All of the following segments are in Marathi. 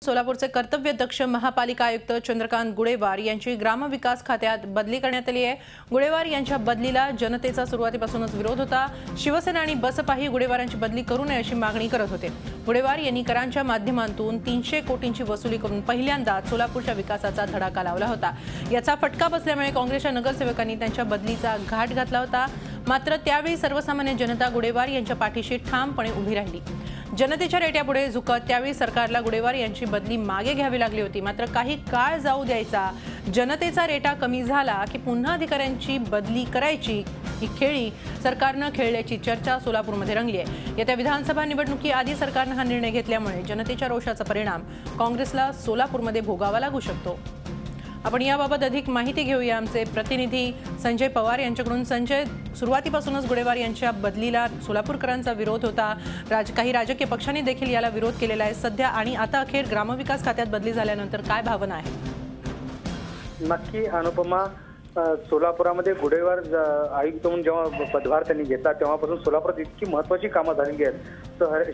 सोलापूरचे कर्तव्यदक्ष महापालिका आयुक्त चंद्रकांत गुडेवार यांची ग्रामविकास खात्यात बदली करण्यात आली आहे। गुडेवार यांच्या बदलीला जनतेचा सुरुवातीपासूनच विरोध होता। शिवसेना आणि बसपाही गुडेवारांची बदली करू नये अशी मागणी करत होते। गुडेवार यांनी करांच्या माध्यमातून 300 कोटींची वसुली करून पहिल्यांदा सोलापूरच्या विकासाचा धडाका लावला होता। याचा फटका बसल्यामुळे काँग्रेसच्या नगरसेवकांनी त्यांच्या बदलीचा घाट घातला होता। मात्र त्यावेळी सर्वसामान्य जनता गुडेवार यांच्या पाठीशी ठामपणे उभी राहिली। जनतेच्या रेट्यापुढे झुकत त्यावेळी सरकारला गुडेवार यांची बदली मागे घ्यावी लागली होती। मात्र काही काळ जाऊ द्यायचा, जनतेचा रेटा कमी झाला की पुन्हा अधिकाऱ्यांची बदली करायची ही खेळी सरकारने खेळल्याची चर्चा सोलापूरमध्ये रंगली आहे। येत्या विधानसभा निवडणुकीआधी सरकारने हा निर्णय घेतल्यामुळे जनतेच्या रोषाचा परिणाम काँग्रेसला सोलापूरमध्ये भोगावा लागू शकतो। आपण याबाबत अधिक माहिती घेऊया आमचे प्रतिनिधी संजय पवार यांच्याकडून। संजय, सुरुवातीपासूनच गुडेवार यांच्या बदलीला सोलापूरकरांचा विरोध होता। काही राजकीय पक्षांनी देखील याला विरोध केलेला आहे सध्या, आणि आता अखेर ग्रामविकास खात्यात बदली झाल्यानंतर काय भावना आहे? नक्की अनुपमा, सोलापुरामध्ये गुडेवार आयुक्त म्हणून जेव्हा पदभार त्यांनी घेतला तेव्हापासून सोलापुरात इतकी महत्त्वाची कामं झालेली आहेत।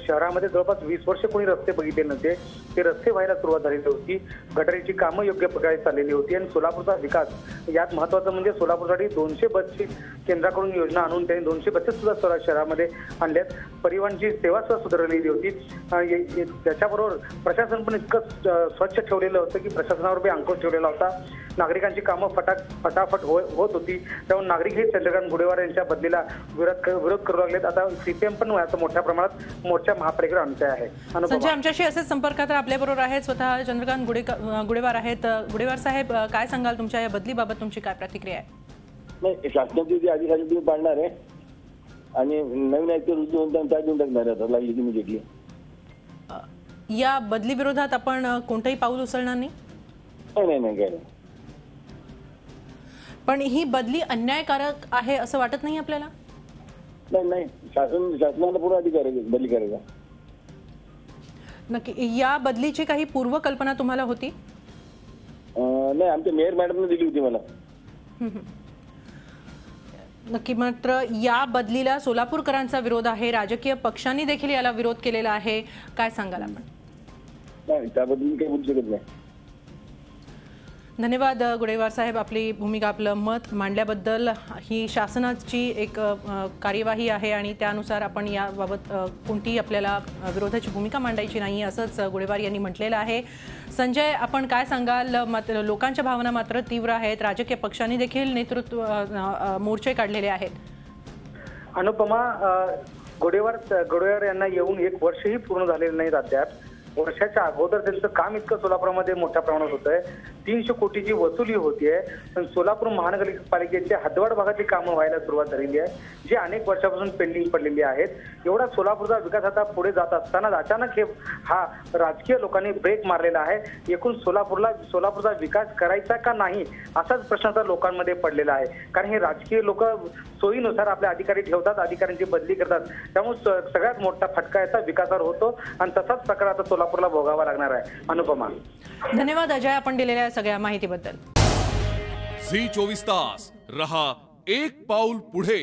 शहरामध्ये जवळपास 20 वर्ष कोणी रस्ते बघितले नव्हते, ते रस्ते व्हायला सुरुवात झालेली होती। गटारीची कामं योग्य प्रकारे चाललेली होती आणि सोलापूरचा विकास, यात महत्त्वाचं म्हणजे सोलापूरसाठी 200 बसची केंद्राकडून योजना आणून त्यांनी 200 बसेस सुद्धा शहरामध्ये आणल्यात। परिवहनची सेवा सुद्धा सुधारलेली होती। त्याच्याबरोबर प्रशासन पण इतकं स्वच्छ ठेवलेलं होतं की प्रशासनावर अंकुश ठेवलेला होता। नागरिकांची कामं फटाफट होत होती। त्यामुळे नागरिक हे चंद्रकांत गुडेवार यांच्या बदलीला विरोध करू लागलेत। आता सीपीएम पण मोठ्या प्रमाणात मोर्चा महापालिकेवर आणते आहे। संजय, आमच्याशी असेच संपर्कात आपल्याबरोबर आहेत स्वतः चंद्रकांत गुडेवार आहेत। गुडेवार साहेब, काय सांगाल तुमच्या या बदलीबाबत तुमची काय प्रतिक्रिया आहे? नाही, शासनाची जी अधिकारी तुम्ही पाडणार आहे आणि नवीन आयुक्त रुजू होऊन त्या देऊन टाकणार आहे लागली इमिजिएटली। या बदली विरोधात आपण कोणतेही पाऊल उचलणार नाही? नाही काय नाही। पण ही बदली अन्यायकारक आहे असं वाटत नाही आपल्याला? नाही, शासनाला पूर्ण अधिकार आहे बदली करायचा। नक्की या बदलीची काही पूर्वकल्पना तुम्हाला होती? नाही, आमच्या मेयर मॅडमने दिली होती मला। नक्की, मात्र या बदलीला सोलापूरकरांचा विरोध आहे, राजकीय पक्षांनी देखील याला विरोध केलेला आहे, काय सांगाल आपण? नाही, त्याबद्दल काही बोलू शकत नाही। धन्यवाद गुडेवार साहेब, आपली भूमिका, आपलं मत मांडल्याबद्दल। ही शासनाची एक कार्यवाही आहे आणि त्यानुसार आपण याबाबत कोणतीही आपल्याला विरोधाची भूमिका मांडायची नाही असंच गुडेवार यांनी म्हटलेलं आहे। संजय, आपण काय सांगाल? मात्र लोकांच्या भावना मात्र तीव्र आहेत, राजकीय पक्षांनी देखील नेतृत्व मोर्चे काढलेले आहेत। अनुपमा, गुडेवार यांना येऊन 1 वर्षही पूर्ण झालेलं नाही अद्याप। वर्षाच्या अगोदर त्यांचं काम इतकं सोलापुरामध्ये मोठ्या प्रमाणात होतंय। 300 कोटीची वसुली होतीये, पण सोलापूर महानगरपालिकेच्या हदवाड भागातली कामं व्हायला सुरुवात झालेली आहे, जी अनेक वर्षापासून पेंडिंग पडलेली आहेत। एवढा सोलापूरचा विकास आता पुढे जात असताना अचानक हा राजकीय लोकांनी ब्रेक मारलेला आहे। एकूण सोलापूरचा विकास करायचा का नाही असाच प्रश्न आता लोकांमध्ये पडलेला आहे। कारण हे राजकीय लोक सोयीनुसार आपले अधिकारी ठेवतात, अधिकाऱ्यांची बदली करतात, त्यामुळे सगळ्यात मोठा फटका याचा विकासावर होतो आणि तसाच प्रकार आता सोलापूरला भोगावा लागणार आहे। अनुपमा, धन्यवाद अजय, आपण दिलेल्या सगळ्या माहितीबद्दल। झी 24 तास रहा एक पाऊल पुढे।